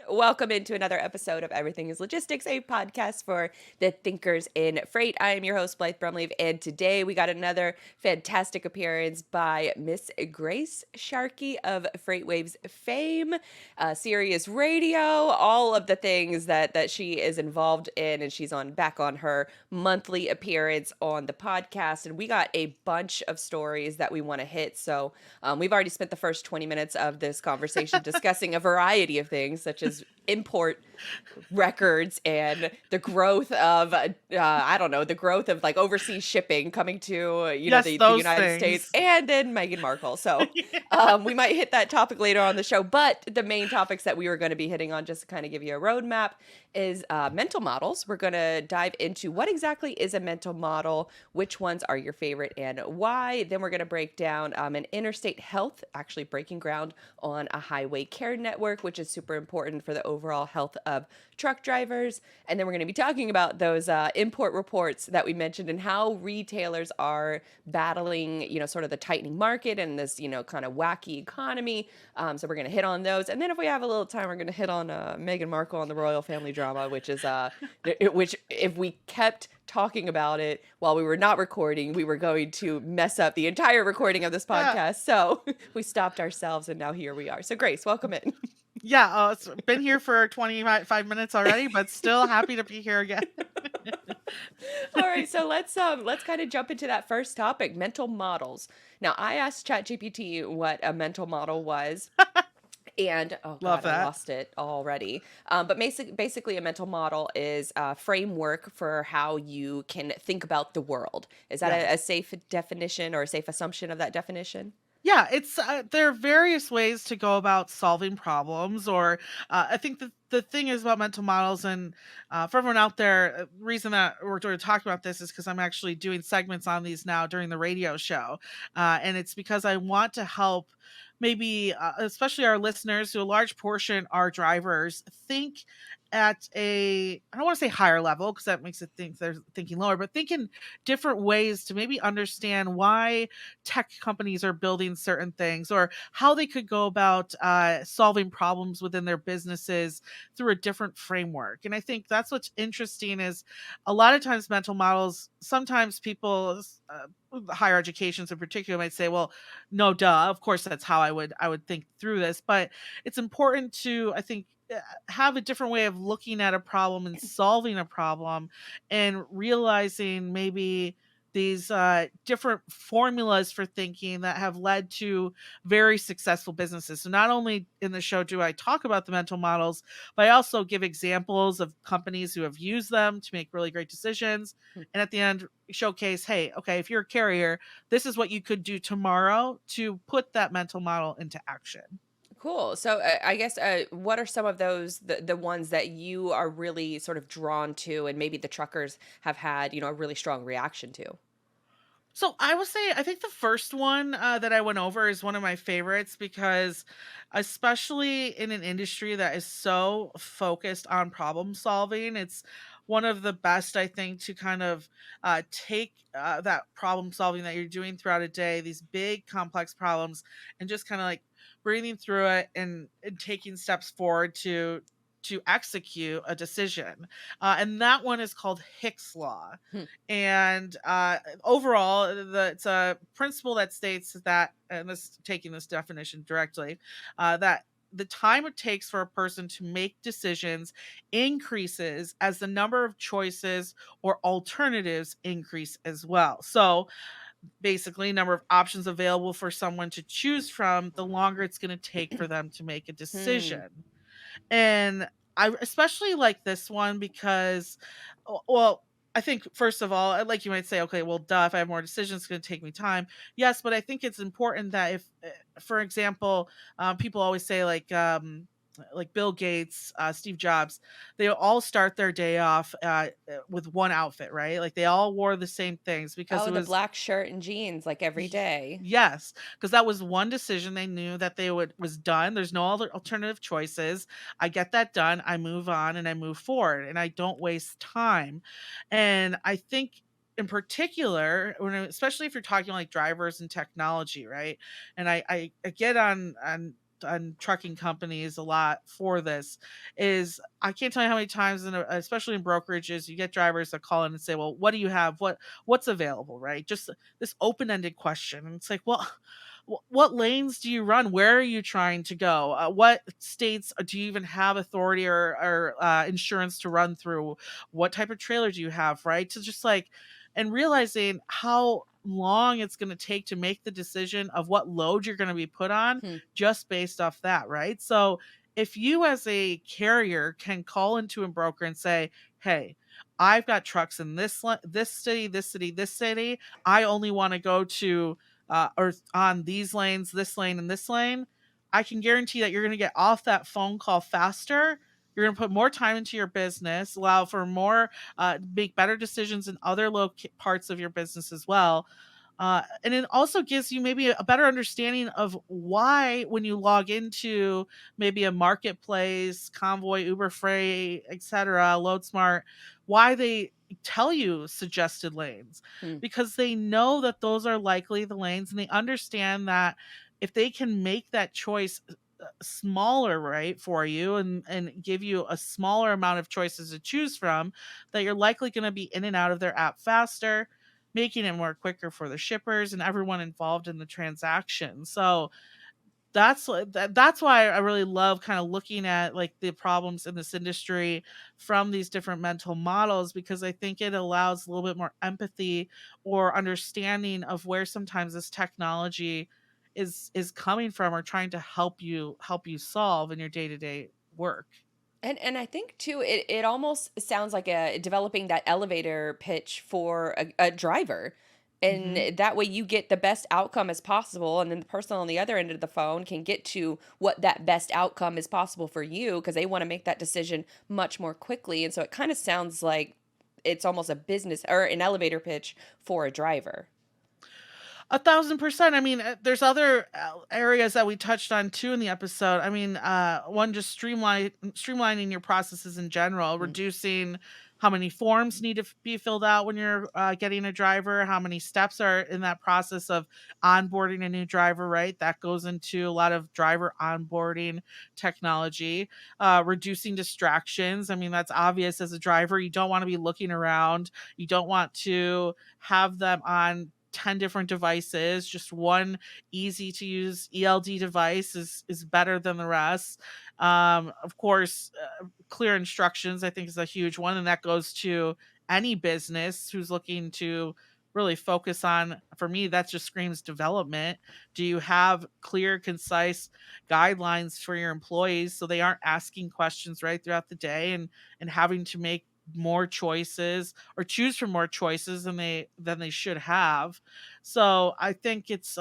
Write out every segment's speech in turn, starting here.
Welcome into another episode of Everything is Logistics, a podcast for the thinkers in freight. I am your host, Blythe Brumleve, and today we got another fantastic appearance by Miss Grace Sharkey of FreightWave's fame, Sirius Radio, all of the things that she is involved in, and she's back on her monthly appearance on the podcast. And we got a bunch of stories that we want to hit. So we've already spent the first 20 minutes of this conversation discussing a variety of things, such as import records and the growth of I don't know, the growth of like overseas shipping coming to Yes, the those United States, things. and then Meghan Markle. So we might hit that topic later on the show, but the main topics that we were going to be hitting on, just to kind of give you a roadmap, is mental models. We're going to dive into what exactly is a mental model, which ones are your favorite and why. Then we're going to break down an interstate health, actually breaking ground on a highway care network, which is super important for the overall health of truck drivers. And then we're going to be talking about those import reports that we mentioned and how retailers are battling, sort of the tightening market and this, kind of wacky economy. So we're going to hit on those. And then if we have a little time, we're going to hit on Meghan Markle and the royal family drama, which is, which if we kept talking about it while we were not recording, we were going to mess up the entire recording of this Yeah. podcast. So we stopped ourselves and now here we are. So Grace, welcome in. Yeah, it's been here for 25 minutes already, but still happy to be here again. All right, so let's kind of jump into that first topic, mental models. Now, I asked ChatGPT what a mental model was, and oh Love god, I that. lost it already. But basically, a mental model is a framework for how you can think about the world. Is that a Yes. safe definition or a safe assumption of that definition? Yeah, it's there are various ways to go about solving problems, or I think the thing is about mental models, and for everyone out there, reason that we're talking about this is because I'm actually doing segments on these now during the radio show, and it's because I want to help maybe especially our listeners, who a large portion are drivers, think at a, I don't want to say higher level because that makes it think they're thinking lower, but think in different ways to maybe understand why tech companies are building certain things, or how they could go about solving problems within their businesses through a different framework. And I think that's what's interesting is a lot of times mental models, sometimes people, higher educations in particular, might say, well, no, duh, of course that's how I would think through this. But it's important to, I think, have a different way of looking at a problem and solving a problem, and realizing maybe these different formulas for thinking that have led to very successful businesses. So not only in the show do I talk about the mental models, but I also give examples of companies who have used them to make really great decisions. And at the end, showcase, hey, okay, if you're a carrier, this is what you could do tomorrow to put that mental model into action. Cool. So I guess what are some of those the ones that you are really sort of drawn to, and maybe the truckers have had a really strong reaction to? So I would say I think the first one that I went over is one of my favorites, because especially in an industry that is so focused on problem solving, it's one of the best, I think, to kind of take that problem solving that you're doing throughout a day, these big complex problems, and just kind of like breathing through it, and taking steps forward to execute a decision. And that one is called Hick's Law. Hmm. And overall, it's a principle that states that, and this taking this definition directly, that the time it takes for a person to make decisions increases as the number of choices or alternatives increase as well. So basically, number of options available for someone to choose from, the longer it's going to take for them to make a Hmm. decision. And I especially like this one because, well, I think first of all, like you might say, okay, well, duh, if I have more decisions, it's going to take me time. Yes, but I think it's important that if, for example, people always say like Bill Gates, Steve Jobs, they all start their day off with one outfit, right? Like they all wore the same things because Oh, it the was. black shirt and jeans, like every Y day. Yes, because that was one decision they knew that they would was done. There's no other alternative choices. I get that done, I move on, and I move forward, and I don't waste time. And I think in particular, especially if you're talking like drivers and technology, right? And I get on on trucking companies a lot for this is I can't tell you how many times, especially in brokerages, you get drivers that call in and say, "Well, what do you have? What's available?" Right? Just this open-ended question, and it's like, well, what lanes do you run? Where are you trying to go? What states do you even have authority or insurance to run through? What type of trailer do you have? Right? To just like, and realizing how long it's going to take to make the decision of what load you're going to be put on Hmm. just based off that, right? So if you as a carrier can call into a broker and say, "Hey, I've got trucks in this city, this city, this city. I only want to go to or on these lanes, this lane, and this lane," I can guarantee that you're going to get off that phone call faster. You're going to put more time into your business, allow for more, make better decisions in other parts of your business as well. And it also gives you maybe a better understanding of why, when you log into maybe a marketplace, Convoy, Uber Freight, etc., LoadSmart, why they tell you suggested lanes, Hmm. because they know that those are likely the lanes, and they understand that if they can make that choice smaller, right, for you, and give you a smaller amount of choices to choose from, that you're likely going to be in and out of their app faster, making it more quicker for the shippers and everyone involved in the transaction. So that's why I really love kind of looking at like the problems in this industry from these different mental models, because I think it allows a little bit more empathy or understanding of where sometimes this technology is coming from, or trying to help you solve in your day-to-day work. And I think too, it almost sounds like a developing that elevator pitch for a driver. Mhm. And that way you get the best outcome as possible. And then the person on the other end of the phone can get to what that best outcome is possible for you because they want to make that decision much more quickly. And so it kind of sounds like it's almost a business or an elevator pitch for a driver. 1,000%. I mean, there's other areas that we touched on too in the episode. I mean, one, just streamlining your processes in general, Mm. reducing how many forms need to be filled out when you're getting a driver, how many steps are in that process of onboarding a new driver, right? That goes into a lot of driver onboarding technology, reducing distractions. I mean, that's obvious as a driver. You don't want to be looking around. You don't want to have them on 10 different devices. Just one easy to use ELD device is better than the rest. Of course, clear instructions I think is a huge one, and that goes to any business who's looking to really focus on, for me that just screams development. Do you have clear, concise guidelines for your employees so they aren't asking questions right throughout the day, and having to make more choices or choose from more choices than they should have. So I think it's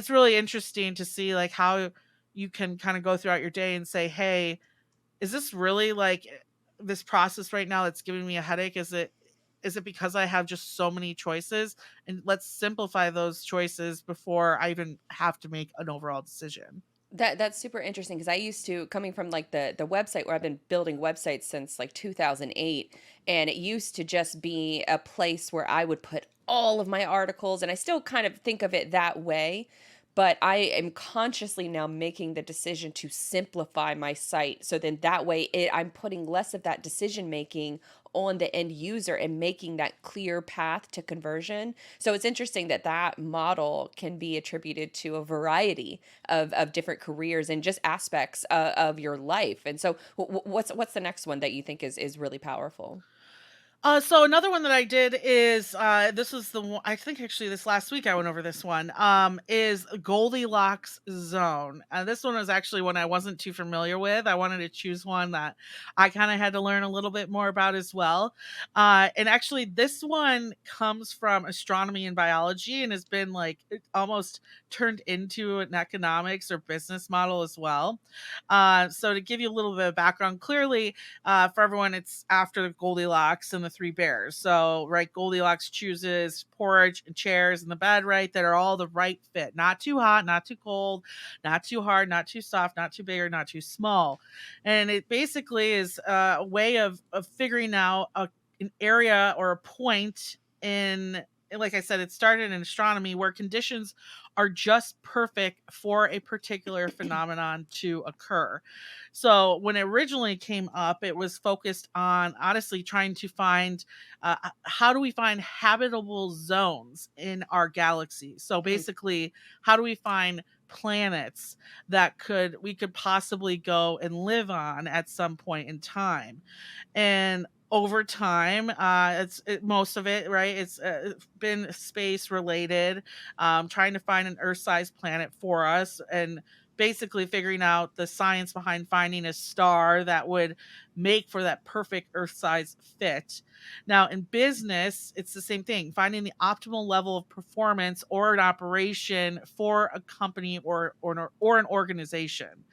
really interesting to see like how you can kind of go throughout your day and say, "Hey, is this really like this process right now that's giving me a headache? Is it because I have just so many choices? And let's simplify those choices before I even have to make an overall decision." That's super interesting because I used to coming from like the website where I've been building websites since like 2008, and it used to just be a place where I would put all of my articles, and I still kind of think of it that way, but I am consciously now making the decision to simplify my site so then that way I'm putting less of that decision making on the end user and making that clear path to conversion. So it's interesting that that model can be attributed to a variety of different careers and just aspects of your life. And so, what's the next one that you think is really powerful? So another one that I did is this was the one I think actually this last week I went over this one. Is Goldilocks zone. And this one was actually one I wasn't too familiar with. I wanted to choose one that I kind of had to learn a little bit more about as well. And actually this one comes from astronomy and biology, and has been like almost turned into an economics or business model as well. So to give you a little bit of background, clearly for everyone, it's after Goldilocks and the three bears. So, right, Goldilocks chooses porridge and chairs and the bed, right, that are all the right fit. Not too hot, not too cold, not too hard, not too soft, not too big or not too small. And it basically is a way of figuring out an area or a point in, like I said, it started in astronomy where conditions are just perfect for a particular phenomenon to occur. So when it originally came up, it was focused on honestly trying to find how do we find habitable zones in our galaxy. So Mm, basically, how do we find planets that we could possibly go and live on at some point in time? And over time, most of it, right? It's been space related, trying to find an Earth-sized planet for us, and basically figuring out the science behind finding a star that would make for that perfect Earth-sized fit. Now, in business, it's the same thing: finding the optimal level of performance or an operation for a company or an organization.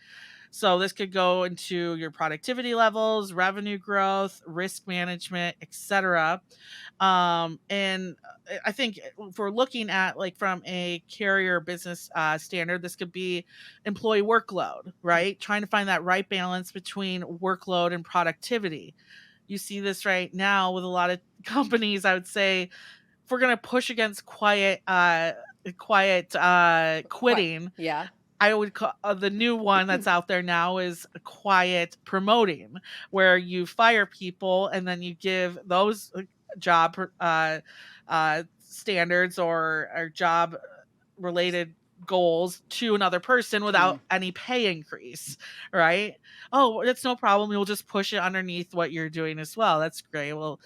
So this could go into your productivity levels, revenue growth, risk management, etc. And I think if we're looking at like from a carrier business standard, this could be employee workload, mm, right? Trying to find that right balance between workload and productivity. You see this right now with a lot of companies. I would say if we're going to push against quiet quite, quitting, yeah. I would call the new one that's out there now is a quiet promoting, where you fire people and then you give those job standards or job related goals to another person Mm, without any pay increase, right? Oh, that's no problem. You'll just push it underneath what you're doing as well. That's great. Well,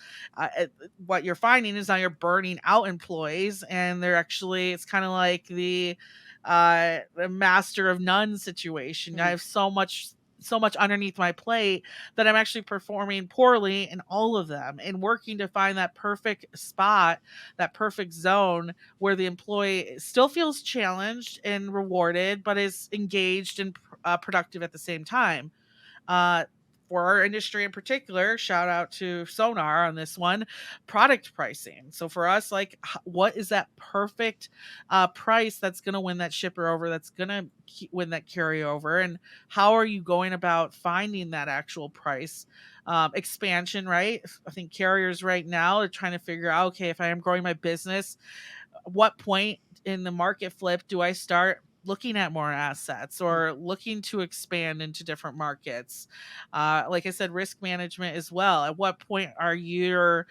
what you're finding is now you're burning out employees, and they're actually, it's kind of like the master of none situation. I mm, have so much underneath my plate that I'm actually performing poorly in all of them, and working to find that perfect spot, that perfect zone where the employee still feels challenged and rewarded, but is engaged and productive at the same time. Uh, for our industry in particular, shout out to Sonar on this one, product pricing. So for us, like, what is that perfect price that's going to win that shipper over, that's going to win that carryover? And how are you going about finding that actual price? Expansion, right? I think carriers right now are trying to figure out, okay, if I am growing my business, what point in the market flip do I start looking at more assets mm. or looking to expand into different markets? Like I said, risk management as well. At what point are you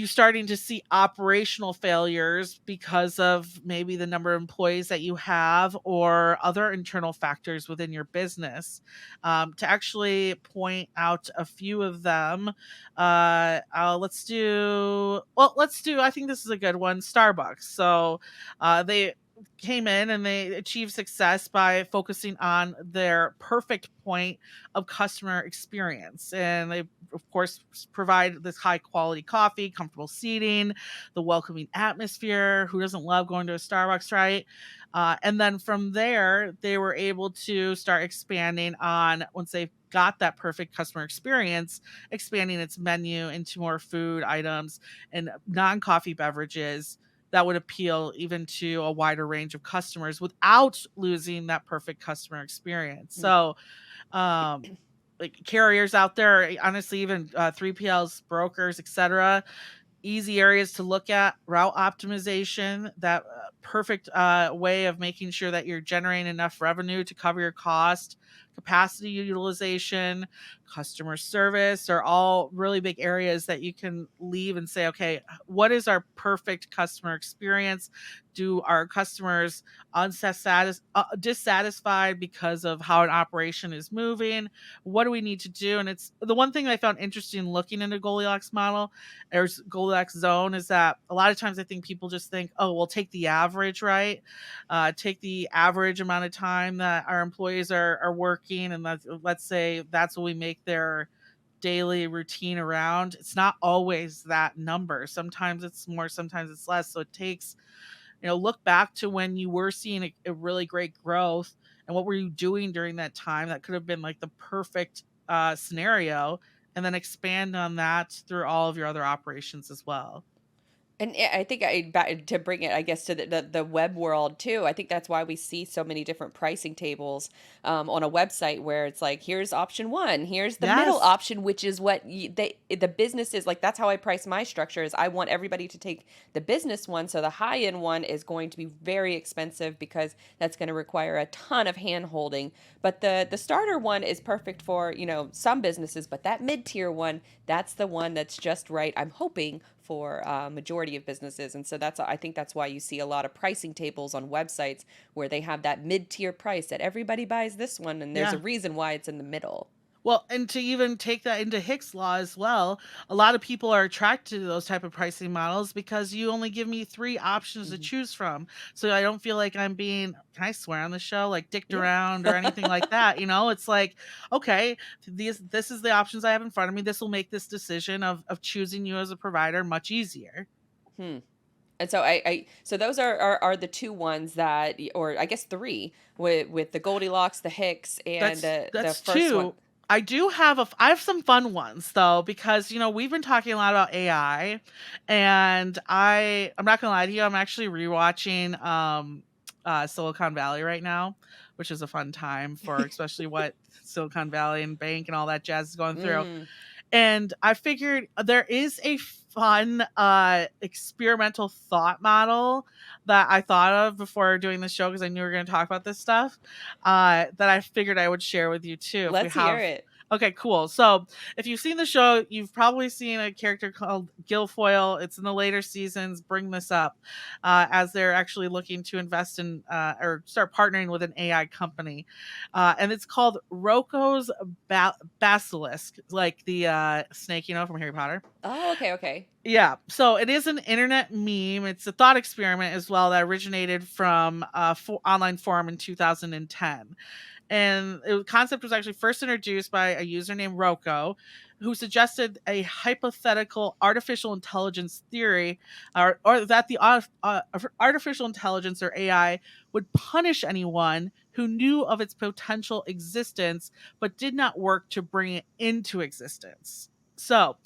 starting to see operational failures because of maybe the number of employees that you have or other internal factors within your business? To actually point out a few of them, let's do, I think this is a good one, Starbucks. So they came in and they achieved success by focusing on their perfect point of customer experience. And they, of course, provide this high quality coffee, comfortable seating, the welcoming atmosphere. Who doesn't love going to a Starbucks, right? And then from there, they were able to start expanding on, once they got that perfect customer experience, expanding its menu into more food items and non coffee beverages that would appeal even to a wider range of customers without losing that perfect customer experience. Mm. So, um, like carriers out there, honestly, even 3PLs, brokers, etc. Easy areas to look at: route optimization, that perfect way of making sure that you're generating enough revenue to cover your cost, capacity utilization, customer service are all really big areas that you can leave and say, okay, what is our perfect customer experience? Do our customers dissatisfied because of how an operation is moving? What do we need to do? And it's the one thing I found interesting looking into Goldilocks model, there's Goldilocks zone, is that a lot of times I think people just think, oh, we'll take the average, right? Take the average amount of time that our employees are working, and let's say that's what we make their daily routine around. It's not always that number. Sometimes it's more, sometimes it's less. So it takes, look back to when you were seeing a really great growth, and what were you doing during that time that could have been like the perfect scenario, and then expand on that through all of your other operations as well. And I think to bring it, I guess, to the web world too. I think that's why we see so many different pricing tables on a website where it's like, here's option one, here's the middle Yes. option, which is what the business is like. That's how I price my structure. Is I want everybody to take the business one, so the high end one is going to be very expensive because that's going to require a ton of hand holding. But the starter one is perfect for some businesses, but that mid tier one, that's the one that's just right. I'm hoping for majority of businesses. And so I think that's why you see a lot of pricing tables on websites where they have that mid-tier price that everybody buys this one, and there's a Yeah. reason why it's in the middle. Well, and to even take that into Hicks law as well, a lot of people are attracted to those type of pricing models because you only give me three options to Hmm. choose from. So I don't feel like I'm being, can I swear on the show, like dicked Yeah. around or anything like that. It's like, okay, this is the options I have in front of me. This will make this decision of choosing you as a provider much easier. Hmm. And so so those are the two ones that, or I guess three, with the Goldilocks, the Hicks, and the That's first one. two. I have some fun ones though, because we've been talking a lot about AI, and I'm not gonna lie to you, I'm actually rewatching Silicon Valley right now, which is a fun time for especially what Silicon Valley and bank and all that jazz is going through. Mm. And I figured there is a fun experimental thought model that I thought of before doing the show, because I knew we were going to talk about this stuff, that I figured I would share with you too if we Let's hear have. it. Okay, cool. So if you've seen the show, you've probably seen a character called Guilfoyle. It's in the later seasons. Bring this up as they're actually looking to invest in or start partnering with an AI company, and it's called Roko's Basilisk, like the snake, from Harry Potter. Oh, okay, okay. Yeah, so it is an internet meme. It's a thought experiment as well that originated from a online forum in 2010. And the concept was actually first introduced by a user named Roko, who suggested a hypothetical artificial intelligence theory, or that the artificial intelligence or AI would punish anyone who knew of its potential existence but did not work to bring it into existence. So,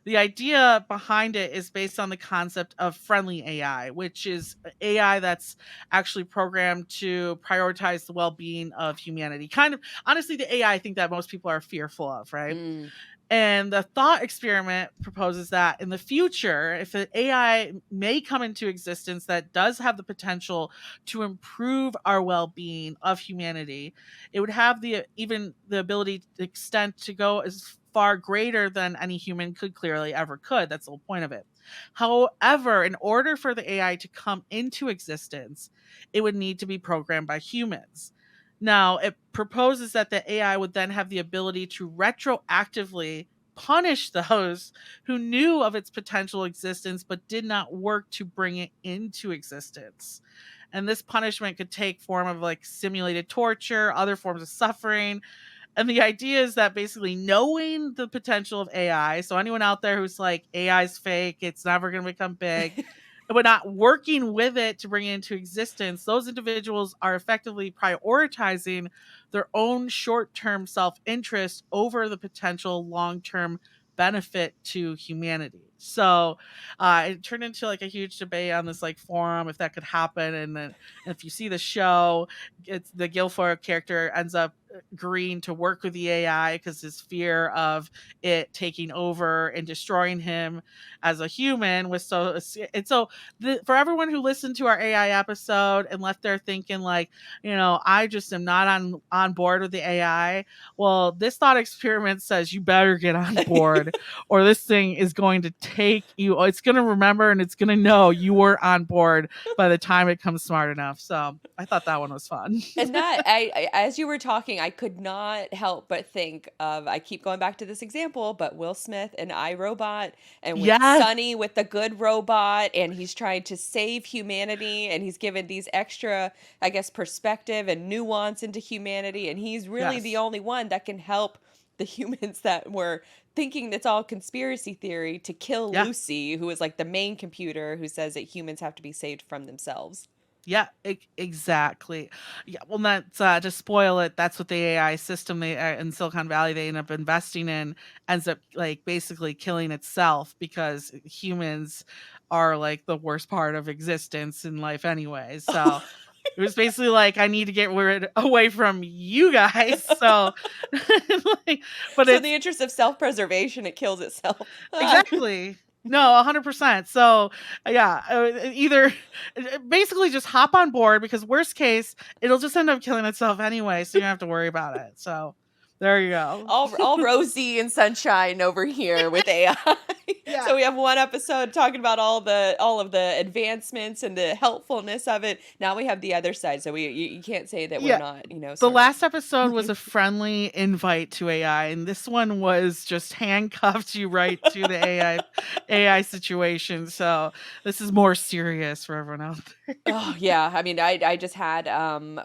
the idea behind it is based on the concept of friendly AI, which is AI that's actually programmed to prioritize the well-being of humanity. Kind of honestly the AI I think that most people are fearful of, right? Mm. And the thought experiment proposes that in the future, if an AI may come into existence that does have the potential to improve our well-being of humanity, it would have the ability, the extent to go as far greater than any human clearly ever could. That's the whole point of it. However, in order for the AI to come into existence, it would need to be programmed by humans. Now, it proposes that the AI would then have the ability to retroactively punish those who knew of its potential existence but did not work to bring it into existence. And this punishment could take form of like simulated torture, other forms of suffering. And the idea is that basically knowing the potential of AI, so anyone out there who's like AI is fake, it's never going to become big, but not working with it to bring it into existence, those individuals are effectively prioritizing their own short term self interest over the potential long term benefit to humanity. So it turned into like a huge debate on this like forum if that could happen. And then if you see the show, it's the Guilfoyle character ends up agreeing to work with the AI because his fear of it taking over and destroying him as a human was so. And so for everyone who listened to our AI episode and left there thinking like, I just am not on board with the AI. Well, this thought experiment says you better get on board, or this thing is going to take you. It's going to remember and it's going to know you were on board by the time it comes smart enough. So I thought that one was fun. And that as you were talking, I could not help but think of, I keep going back to this example, but Will Smith and iRobot, and with Yeah. Sonny with the good robot, and he's trying to save humanity, and he's given these extra, I guess, perspective and nuance into humanity, and he's really the Yes. only one that can help the humans that were thinking it's all conspiracy theory to kill Yeah. Lucy, who is like the main computer who says that humans have to be saved from themselves. Yeah, exactly. Yeah, well, that's to spoil it. That's what the AI system they in Silicon Valley they end up investing in ends up like basically killing itself because humans are like the worst part of existence in life anyway. So it was basically like I need to get rid away from you guys. So, like, but So in the it's interest of self-preservation, it kills itself. exactly. No, 100%. So, yeah, either basically just hop on board because worst case, it'll just end up killing itself anyway, so you don't have to worry about it. So, there you go. All rosy and sunshine over here with AI. Yeah. So we have one episode talking about all of the advancements and the helpfulness of it. Now we have the other side. So you can't say that we're Yeah. not, The sort of. last episode was a friendly invite to AI, and this one was just handcuffed you right to the AI situation. So, this is more serious for everyone out there. Oh yeah, I mean, I just had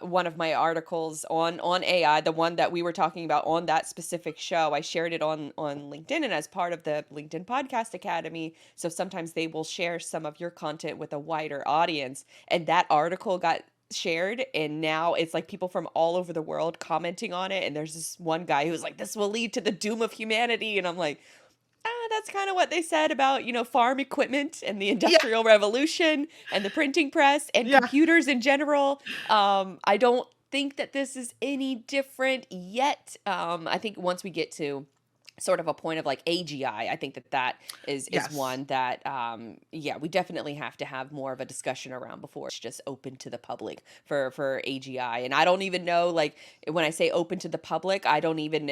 one of my articles on AI, the one that we were talking about on that specific show. I shared it on LinkedIn and as part of the LinkedIn Podcast Academy. So sometimes they will share some of your content with a wider audience, and that article got shared, and now it's like people from all over the world commenting on it. And there's this one guy who's like, "This will lead to the doom of humanity," and I'm like, that's kind of what they said about, farm equipment and the Yeah. Industrial Revolution and the printing press and Yeah. computers in general. I don't think that this is any different yet. I think once we get to sort of a point of like AGI, I think that is Yes. one that yeah, we definitely have to have more of a discussion around before it's just open to the public for AGI. And I don't even know, like, when I say open to the public, I don't even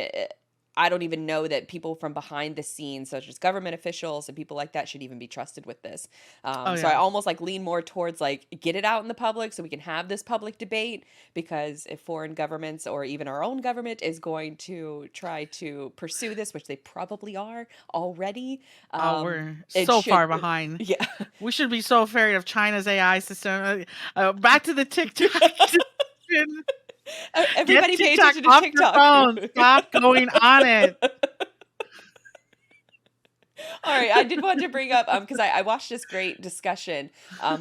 know that people from behind the scenes, such as government officials and people like that, should even be trusted with this. Oh, So I yeah. almost like lean more towards like get it out in the public so we can have this public debate. Because if foreign governments or even our own government is going to try to pursue this, which they probably are already, Oh, we're it so should. far behind. Yeah. We should be so afraid of China's AI system. Back to the TikTok discussion. Get Everybody pay TikTok attention to off your TikTok. phone. Stop going on it. All right, I did want to bring up because I watched this great discussion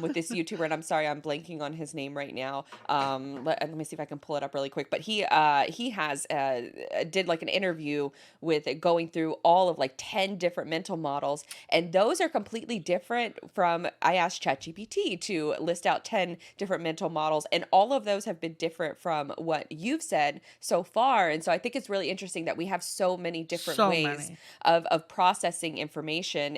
with this YouTuber, and I'm sorry I'm blanking on his name right now. Let me see if I can pull it up really quick. But he has did like an interview with going through all of like 10 different mental models, and those are completely different from. I asked ChatGPT to list out 10 different mental models, and all of those have been different from what you've said so far. And so I think it's really interesting that we have so many different So ways many. of processing information.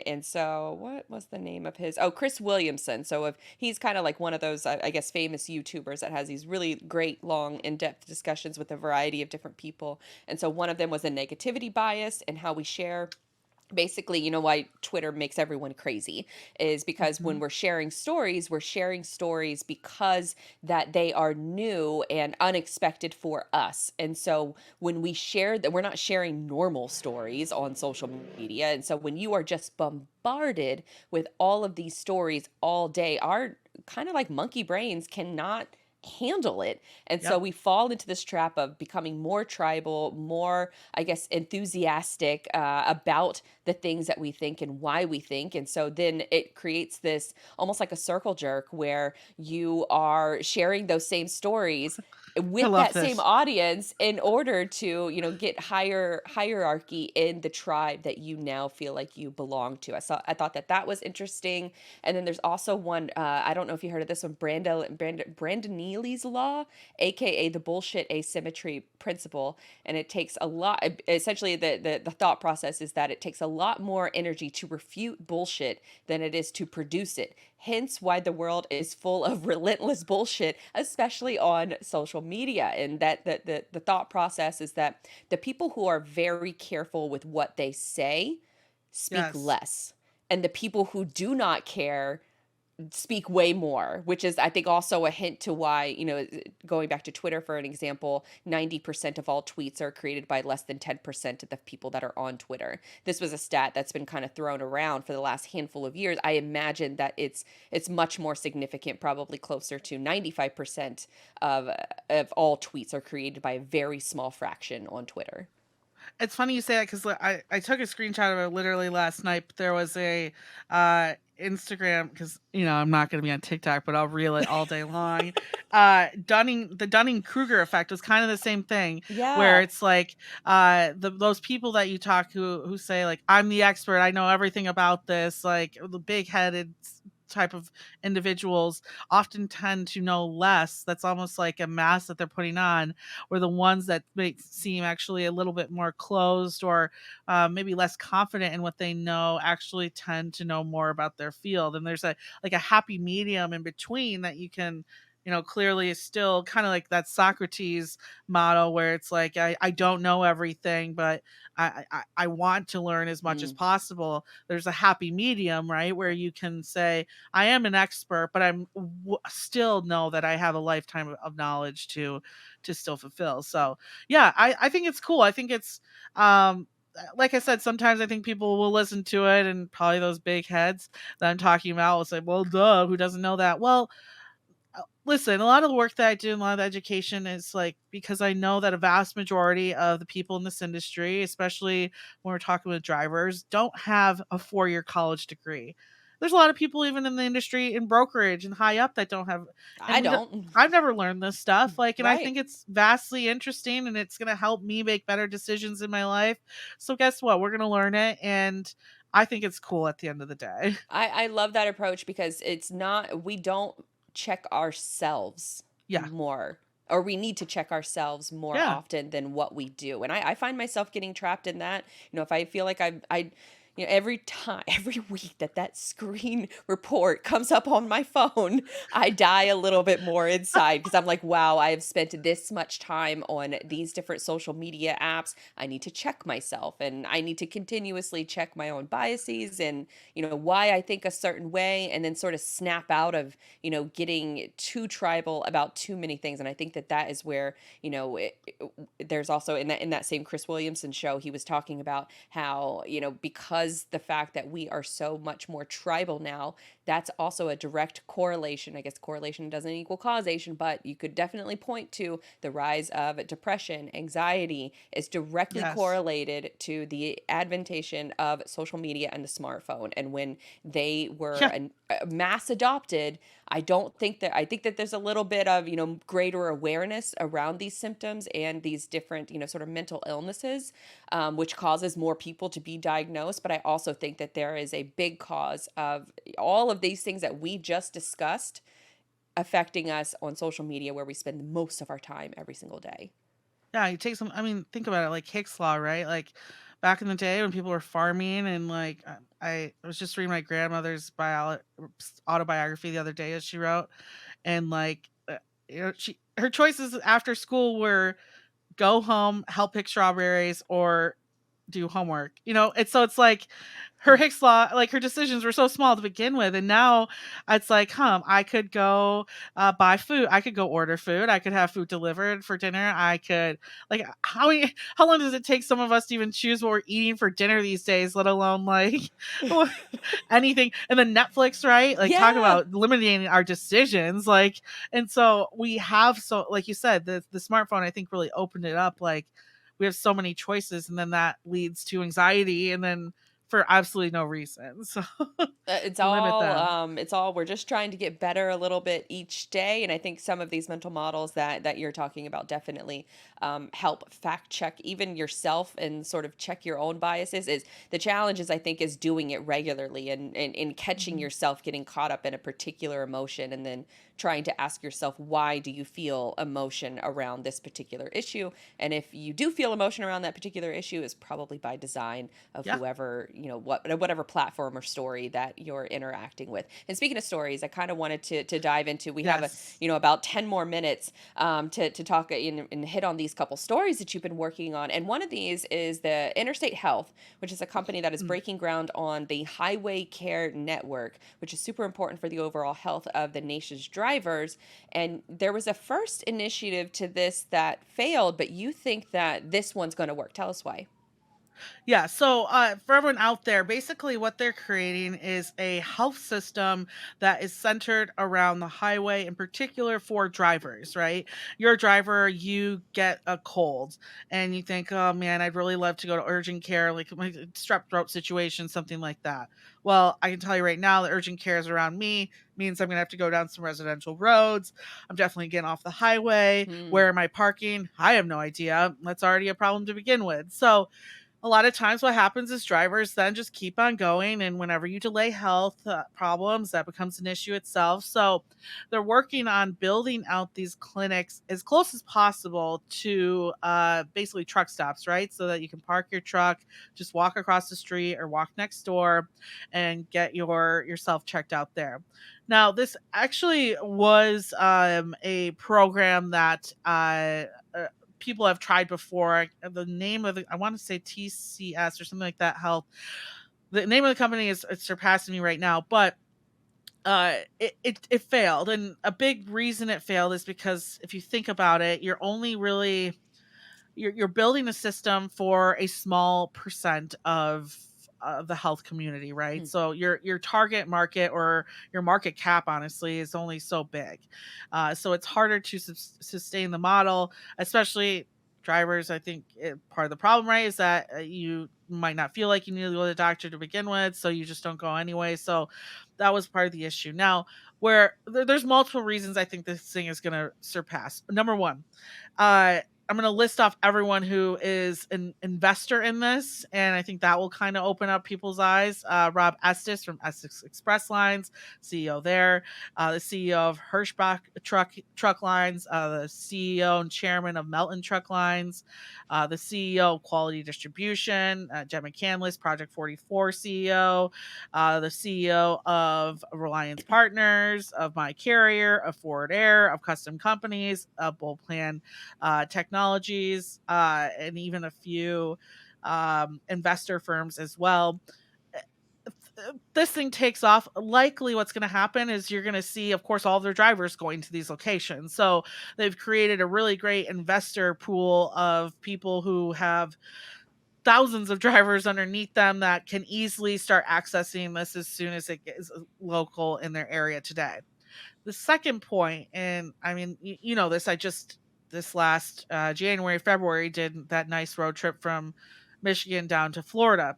And so what was the name of his? Oh, Chris Williamson. So if he's kind of like one of those, I guess, famous YouTubers that has these really great, long, in-depth discussions with a variety of different people. And so one of them was a negativity bias and how we share. Basically, why Twitter makes everyone crazy is because when Mhm. we're sharing stories because that they are new and unexpected for us. And so when we share that, we're not sharing normal stories on social media. And so when you are just bombarded with all of these stories all day, our kind of like monkey brains cannot handle it. And so Yep. we fall into this trap of becoming more tribal, more, I guess, enthusiastic about the things that we think and why we think. And so then it creates this almost like a circle jerk where you are sharing those same stories I with love that same this. audience in order to, get higher hierarchy in the tribe that you now feel like you belong to. I thought that was interesting. And then there's also one, I don't know if you heard of this one, Brandon Neely's law, aka the bullshit asymmetry principle. And it takes a lot, essentially the thought process is that it takes a lot more energy to refute bullshit than it is to produce it. Hence why the world is full of relentless bullshit, especially on social media. And that the thought process is that the people who are very careful with what they say speak Yes. less. And the people who do not care speak way more, which is, I think, also a hint to why, going back to Twitter for an example, 90% of all tweets are created by less than 10% of the people that are on Twitter. This was a stat that's been kind of thrown around for the last handful of years. I imagine that it's much more significant, probably closer to 95% of all tweets are created by a very small fraction on Twitter. It's funny you say that because I took a screenshot of it literally last night. But there was Instagram, because I'm not going to be on TikTok, but I'll reel it all day long. The Dunning Kruger effect was kind of the same thing, where Yeah. it's like those people that you talk who say like, I'm the expert, I know everything about this, like the big headed type of individuals often tend to know less. That's almost like a mask that they're putting on, where the ones that may seem actually a little bit more closed or maybe less confident in what they know actually tend to know more about their field. And there's a like a happy medium in between that you can clearly is still kind of like that Socrates model, where it's like I don't know everything, but I want to learn as much as Mm, possible. There's a happy medium, right, where you can say I am an expert, but still know that I have a lifetime of knowledge to still fulfill. So yeah, I think it's cool. I think it's like I said, sometimes I think people will listen to it, and probably those big heads that I'm talking about will say, well, duh, who doesn't know that? Well, listen, a lot of the work that I do and a lot of the education is like because I know that a vast majority of the people in this industry, especially when we're talking with drivers, don't have a 4-year college degree. There's a lot of people even in the industry in brokerage and high up that don't have, and I don't. I've never learned this stuff. Like, and I Right. think it's vastly interesting and it's going to help me make better decisions in my life. So guess what? We're going to learn it. And I think it's cool at the end of the day. I love that approach because it's not, we don't check ourselves Yeah. more, or we need to check ourselves more Yeah. often than what we do. And I find myself getting trapped in that. If I feel like every time, every week that that screen report comes up on my phone, I die a little bit more inside because I'm like, wow, I have spent this much time on these different social media apps. I need to check myself, and I need to continuously check my own biases and, why I think a certain way, and then sort of snap out of, getting too tribal about too many things. And I think that that is where, there's also in that same Chris Williamson show, he was talking about how, because the fact that we are so much more tribal now, that's also a direct correlation. I guess correlation doesn't equal causation, but you could definitely point to the rise of depression, anxiety is directly Yes. correlated to the adventation of social media and the smartphone. And when they were Yeah. a mass adopted, I think that there's a little bit of, greater awareness around these symptoms and these different, sort of mental illnesses, which causes more people to be diagnosed. But I also think that there is a big cause of all of these things that we just discussed affecting us on social media, where we spend most of our time every single day. Yeah, you take some, I mean, think about it, like Hicks Law, right? Like back in the day when people were farming and like I was just reading my grandmother's autobiography the other day as she wrote, and like she her choices after school were go home, help pick strawberries, or do homework. And so it's like her Hicks Law, like her decisions were so small to begin with, and now it's like, I could go buy food, I could go order food, I could have food delivered for dinner, I could like how long does it take some of us to even choose what we're eating for dinner these days, let alone like anything? And then Netflix, right? Like talk Yeah. about limiting our decisions, like, and so we have, so like you said, the smartphone I think really opened it up, like we have so many choices, and then that leads to anxiety, and then for absolutely no reason. So It's limit all them. we're just trying to get better a little bit each day. And I think some of these mental models that you're talking about definitely help fact check even yourself and sort of check your own biases. Is the challenge is, I think, is doing it regularly, and catching Mhm. yourself getting caught up in a particular emotion, and then trying to ask yourself, why do you feel emotion around this particular issue? And if you do feel emotion around that particular issue, is probably by design of Yeah. whoever, whatever platform or story that you're interacting with. And speaking of stories, I kind of wanted to dive into, we have Yes. about 10 more minutes to talk and hit on these couple stories that you've been working on. And one of these is the Interstate Health, which is a company that is Mm. breaking ground on the Highway Care Network, which is super important for the overall health of the nation's drivers. And there was a first initiative to this that failed, but you think that this one's going to work. Tell us why. Yeah, so for everyone out there, basically what they're creating is a health system that is centered around the highway, in particular for drivers, right? You're a driver, you get a cold, and you think, oh man, I'd really love to go to urgent care, like my strep throat situation, something like that. Well, I can tell you right now, the urgent care is around me, means I'm going to have to go down some residential roads. I'm definitely getting off the highway. Hmm. Where am I parking? I have no idea. That's already a problem to begin with. So, a lot of times what happens is drivers then just keep on going, and whenever you delay health problems, that becomes an issue itself. So they're working on building out these clinics as close as possible to basically truck stops, right? So that you can park your truck, just walk across the street or walk next door and get yourself checked out there. Now this actually was a program that uh, people have tried before. The name of I want to say TCS or something like that. Health. The name of the company is it's surpassing me right now, but it failed, and a big reason it failed is because if you think about it, you're only really you're building a system for a small percent of the health community, right? Hmm. So your target market or your market cap, honestly, is only so big. So it's harder to sustain the model, especially drivers. I think part of the problem, right, is that you might not feel like you need to go to the doctor to begin with, so you just don't go anyway. So that was part of the issue. Now, where there's multiple reasons I think this thing is going to surpass. Number one, I'm going to list off everyone who is an investor in this, and I think that will kind of open up people's eyes. Rob Estes from Essex Express Lines, CEO there, the CEO of Hirschbach Truck Lines, the CEO and chairman of Melton Truck Lines, the CEO of Quality Distribution, Jet McCandless, Project 44 CEO, the CEO of Reliance Partners, of My Carrier, of Forward Air, of Custom Companies, of Bull Plan Technologies, and even a few investor firms as well. This thing takes off. Likely, what's going to happen is you're going to see, of course, all their drivers going to these locations. So they've created a really great investor pool of people who have thousands of drivers underneath them that can easily start accessing this as soon as it is local in their area today. The second point, and I mean, you know this, I just this last January, February did that nice road trip from Michigan down to Florida.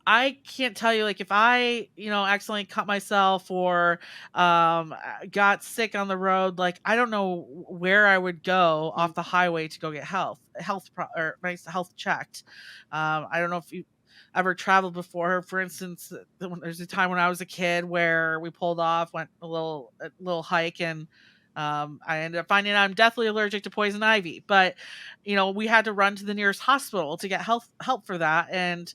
I can't tell you, like, if I, accidentally cut myself or got sick on the road, like, I don't know where I would go Hmm. off the highway to go get or nice health checked. I don't know if you ever traveled before. For instance, there's a time when I was a kid where we pulled off, went a little hike, and I ended up finding out I'm deathly allergic to poison ivy. But we had to run to the nearest hospital to get health help for that, and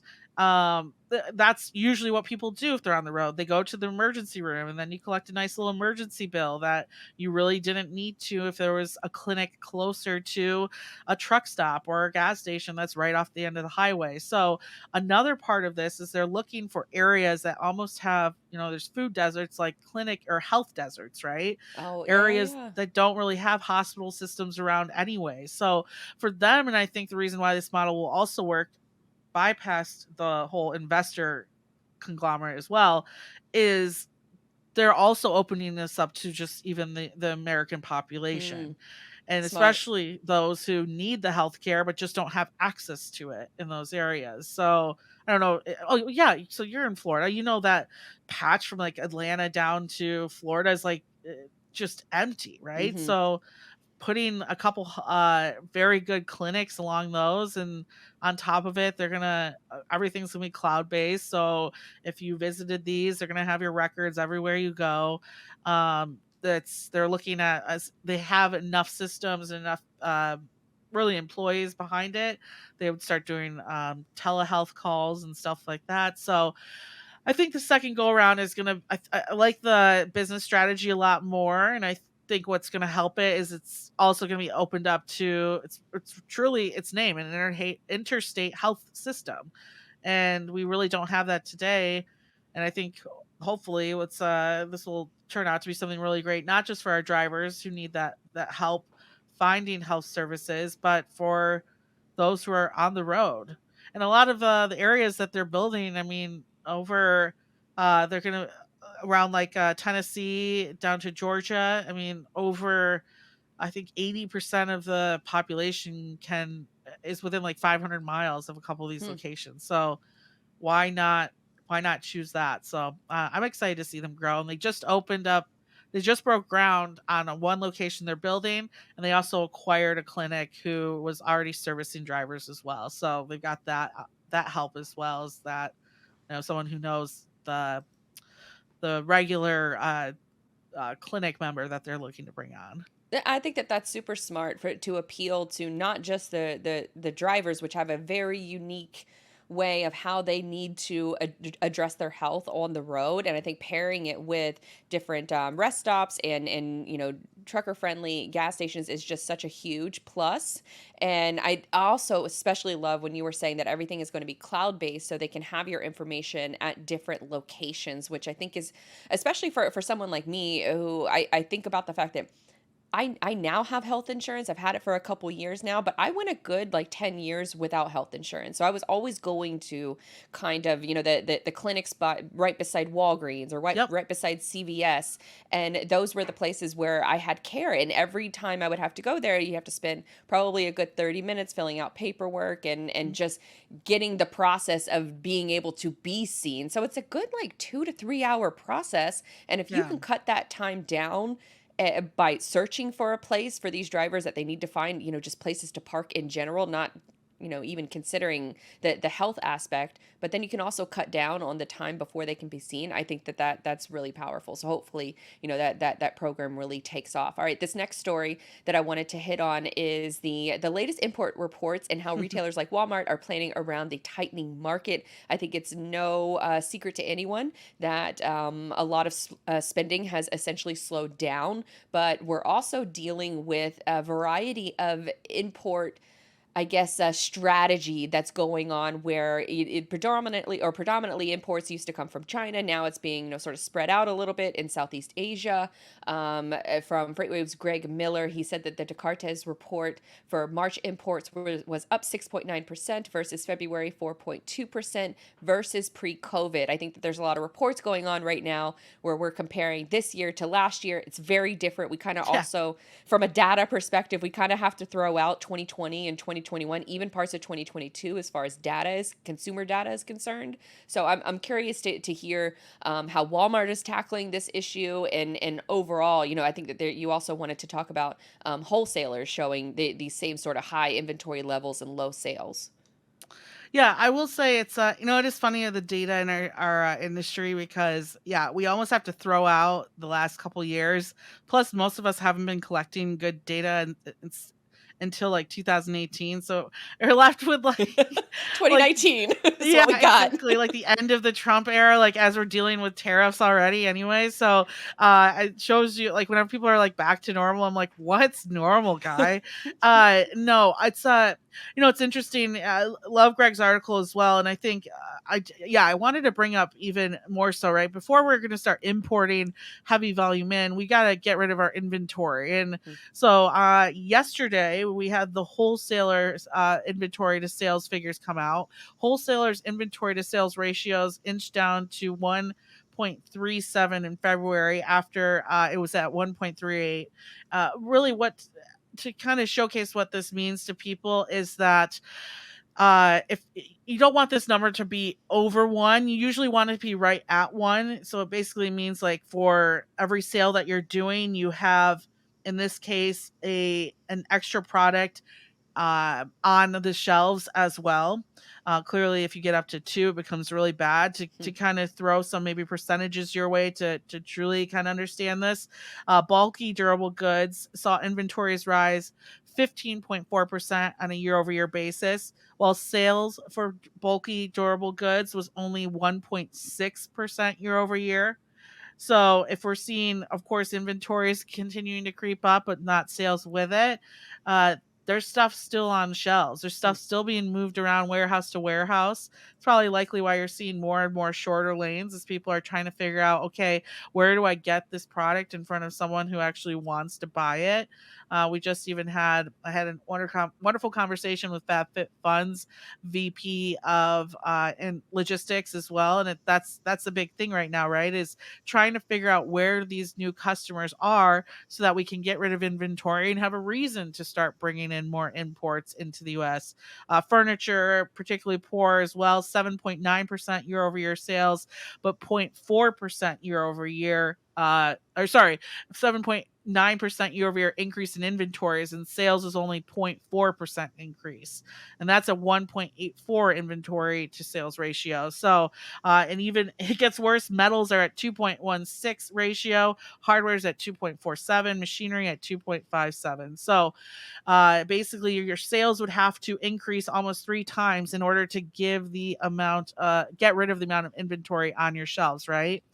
that's usually what people do if they're on the road. They go to the emergency room, and then you collect a nice little emergency bill that you really didn't need to if there was a clinic closer to a truck stop or a gas station that's right off the end of the highway. So another part of this is they're looking for areas that almost have, there's food deserts, like clinic or health deserts, right? Oh, yeah, Areas yeah. that don't really have hospital systems around anyway. So for them, and I think the reason why this model will also work, bypassed the whole investor conglomerate as well, is they're also opening this up to just even the American Hmm. population, and Smart. especially those who need the healthcare but just don't have access to it in those areas. So I don't know. Oh yeah, so you're in Florida. You know that patch from like Atlanta down to Florida is like just empty, right? Hmm. So putting a couple very good clinics along those, and on top of it they're gonna everything's gonna be cloud based. So if you visited these, they're gonna have your records everywhere you go. That's They're looking at, as they have enough systems, enough really employees behind it, they would start doing telehealth calls and stuff like that. So I think the second go around is gonna. I like the business strategy a lot more, and I think what's gonna help it is it's also gonna be opened up to it's truly its name, an interstate health system, and we really don't have that today. And I think hopefully what's this will turn out to be something really great, not just for our drivers who need that help finding health services, but for those who are on the road. and a lot of the areas that they're building, I mean, over they're gonna around like Tennessee down to Georgia. I mean, over I think 80% of the population can is within like 500 miles of a couple of these Hmm. locations. So why not why not choose that? So I'm excited to see them grow. And they just opened up. They just broke ground on a one location they're building, and they also acquired a clinic who was already servicing drivers as well. So they've got that help as well as that someone who knows the regular clinic member that they're looking to bring on. I think that that's super smart for it to appeal to not just the drivers, which have a very unique way of how they need to address their health on the road, and I think pairing it with different rest stops and trucker friendly gas stations is just such a huge plus. And I also especially love when you were saying that everything is going to be cloud based, so they can have your information at different locations, which I think is especially for someone like me who I think about the fact that I now have health insurance. I've had it for a couple years now, but I went a good like 10 years without health insurance. So I was always going to kind of, the clinic spot right beside Walgreens or Yep. right beside CVS. And those were the places where I had care. And every time I would have to go there, you have to spend probably a good 30 minutes filling out paperwork and just getting the process of being able to be seen. So it's a good like 2 to 3 hour process. And if you Yeah. can cut that time down by searching for a place for these drivers that they need to find, just places to park in general, not even considering the health aspect, but then you can also cut down on the time before they can be seen. I think that's really powerful. So hopefully, that program really takes off. All right, this next story that I wanted to hit on is the latest import reports and how retailers like Walmart are planning around the tightening market. I think it's no secret to anyone that a lot of spending has essentially slowed down, but we're also dealing with a variety of import, I guess, a strategy that's going on where it predominantly imports used to come from China. Now it's being, sort of spread out a little bit in Southeast Asia. From FreightWave's Greg Miller, he said that the Descartes report for March imports was up 6.9% versus February 4.2% versus pre-COVID. I think that there's a lot of reports going on right now where we're comparing this year to last year. It's very different. We kind of Yeah. also, from a data perspective, we kind of have to throw out 2020 and 2021, even parts of 2022, as far as consumer data is concerned. So I'm curious to hear how Walmart is tackling this issue, and overall, I think that you also wanted to talk about wholesalers showing these same sort of high inventory levels and low sales. Yeah, I will say it's it is funny the data in our industry because yeah, we almost have to throw out the last couple years. Plus, most of us haven't been collecting good data until like 2018, so we're left with like like 2019 is yeah, what we got. exactly, like, the end of the Trump era, like, as we're dealing with tariffs already anyway, so, it shows you like, whenever people are, like, back to normal, I'm like, "What's normal, guy?" No, it's interesting, love Greg's article as well, and I think, I wanted to bring up even more so, right? Before we're gonna start importing heavy volume in, we gotta get rid of our inventory, and so, yesterday, we had the wholesalers, inventory to sales figures come out. Wholesalers inventory to sales ratios inched down to 1.37 in February after it was at 1.38. Really, what to kind of showcase what this means to people is that if you don't want this number to be over one, you usually want it to be right at one. So it basically means like for every sale that you're doing, you have in this case an extra product on the shelves as well. Clearly, if you get up to two, it becomes really bad. To kind of throw some maybe percentages your way to truly kind of understand this. Bulky durable goods saw inventories rise 15.4% on a year over year basis, while sales for bulky durable goods was only 1.6% year over year. So if we're seeing, of course, inventories continuing to creep up, but not sales with it, uh, there's stuff still on shelves. There's stuff still being moved around warehouse to warehouse. It's probably likely why you're seeing more and more shorter lanes as people are trying to figure out, okay, where do I get this product in front of someone who actually wants to buy it? We just even had I had a wonderful conversation with FabFit Funds VP of and logistics as well, and that's the big thing right now, right? Is trying to figure out where these new customers are so that we can get rid of inventory and have a reason to start bringing in more imports into the US. Furniture, particularly poor as well, 7.9% year over year sales, but 0.4% year over year. Or sorry, 7.9% year over year increase in inventories, and sales is only 0.4% increase. And that's a 1.84 inventory to sales ratio. So, and even it gets worse. Metals are at 2.16 ratio, hardware is at 2.47, machinery at 2.57. So, basically, your sales would have to increase almost 3 times in order to get rid of the amount of inventory on your shelves, right?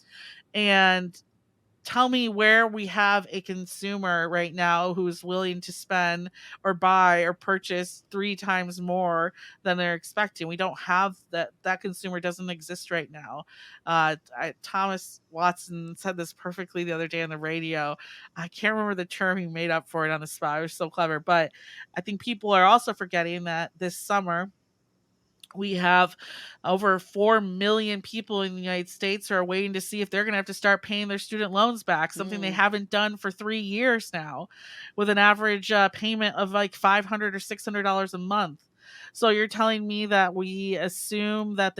And tell me where we have a consumer right now who's willing to spend or buy or purchase 3 times more than they're expecting. We don't have that. That consumer doesn't exist right now. Thomas Watson said this perfectly the other day on the radio. I can't remember the term he made up for it on the spot. It was so clever. But I think people are also forgetting that this summer we have over 4 million people in the United States who are waiting to see if they're going to have to start paying their student loans back, something they Mm, haven't done for 3 years now, with an average payment of like $500 or $600 a month. So you're telling me that we assume that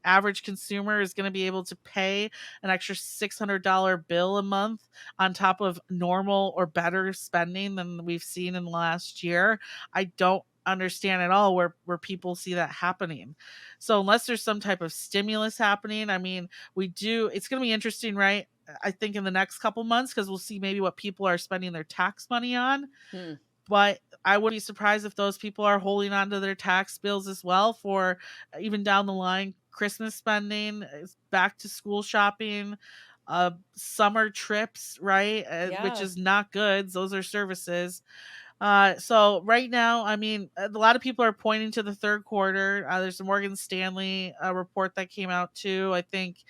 average consumer is going to be able to pay an extra $600 bill a month on top of normal or better spending than we've seen in the last year? I don't understand at all where people see that happening. So unless there's some type of stimulus happening, I mean, it's going to be interesting, right? I think in the next couple months, because we'll see maybe what people are spending their tax money on. hmm. But I wouldn't be surprised if those people are holding on to their tax bills as well for even down the line Christmas spending, back to school shopping, summer trips, right? Which Yeah. is not goods; those are services. So right now, I mean, a lot of people are pointing to the third quarter. There's a Morgan Stanley report that came out too. I think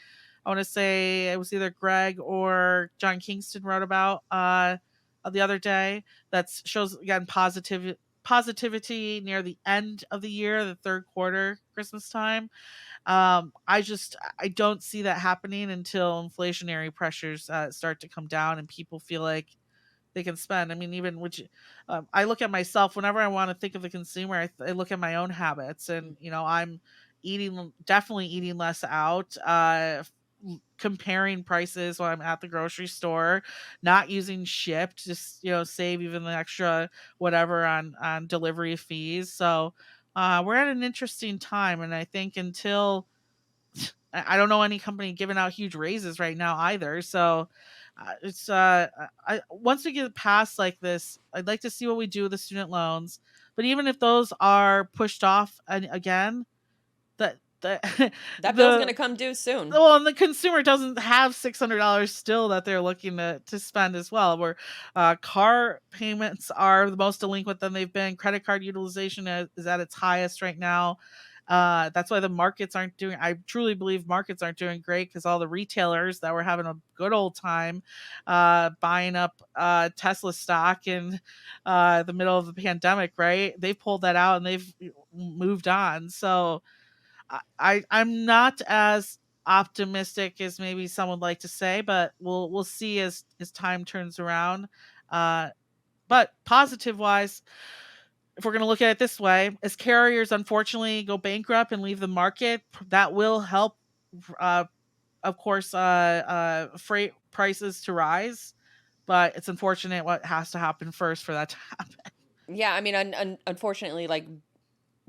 I want to say it was either Greg or John Kingston wrote about the other day that shows again positivity near the end of the year, the third quarter, Christmas time. I don't see that happening until inflationary pressures start to come down and people feel like they can spend. I mean, even which I look at myself whenever I want to think of the consumer. I look at my own habits, and I'm definitely eating less out. Comparing prices when I'm at the grocery store, not using Shipt, just save even the extra whatever on delivery fees. So we're at an interesting time, and I think until I don't know any company giving out huge raises right now either. So it's I once we get past like this, I'd like to see what we do with the student loans. But even if those are pushed off again, the That bill's going the to come due soon. well, and the consumer doesn't have $600 still that they're looking to spend as well. Where car payments are the most delinquent than they've been. Credit card utilization is at its highest right now. That's why the markets aren't doing. I truly believe markets aren't doing great because all the retailers that were having a good old time buying up Tesla stock in the middle of the pandemic, right? They've pulled that out and they've moved on. So I'm not as optimistic as maybe some would like to say, but we'll see as time turns around. Uh, but positive wise, if we're going to look at it this way, as carriers unfortunately go bankrupt and leave the market, that will help, uh, of course, freight prices to rise. But it's unfortunate what has to happen first for that to happen. Yeah, I mean, unfortunately, like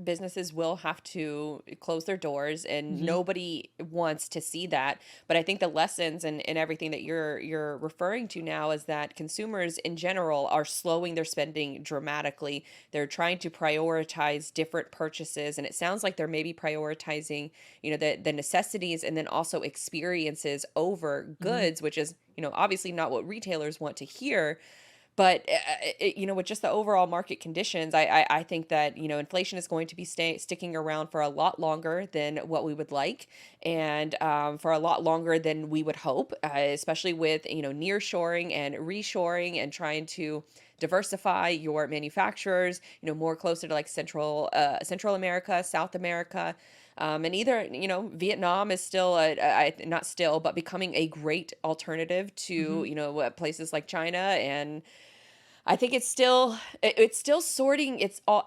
businesses will have to close their doors and Hmm. nobody wants to see that. But I think the lessons and everything that you're referring to now is that consumers in general are slowing their spending dramatically. They're trying to prioritize different purchases, and it sounds like they're maybe prioritizing, the necessities and then also experiences over Hmm. goods, which is, obviously not what retailers want to hear. But with just the overall market conditions, I think that inflation is going to be sticking around for a lot longer than what we would like, and for a lot longer than we would hope, especially with nearshoring and reshoring and trying to diversify your manufacturers, more closer to like Central America, South America. And either, Vietnam is still, not still, but becoming a great alternative to, Hmm. places like China. And I think it's still sorting. It's all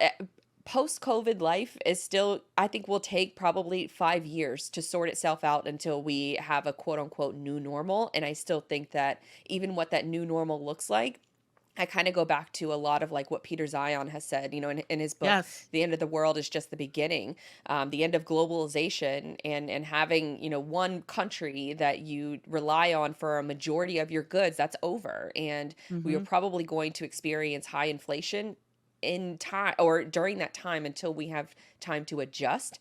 post COVID life is still, I think, will take probably 5 years to sort itself out until we have a quote unquote new normal. And I still think that even what that new normal looks like, I kind of go back to a lot of like what Peter Zion has said, in his book, Yes. The End of the World is Just the Beginning, the end of globalization, and having, one country that you rely on for a majority of your goods, that's over. And we are Hmm. probably going to experience high inflation in time or during that time until we have time to adjust.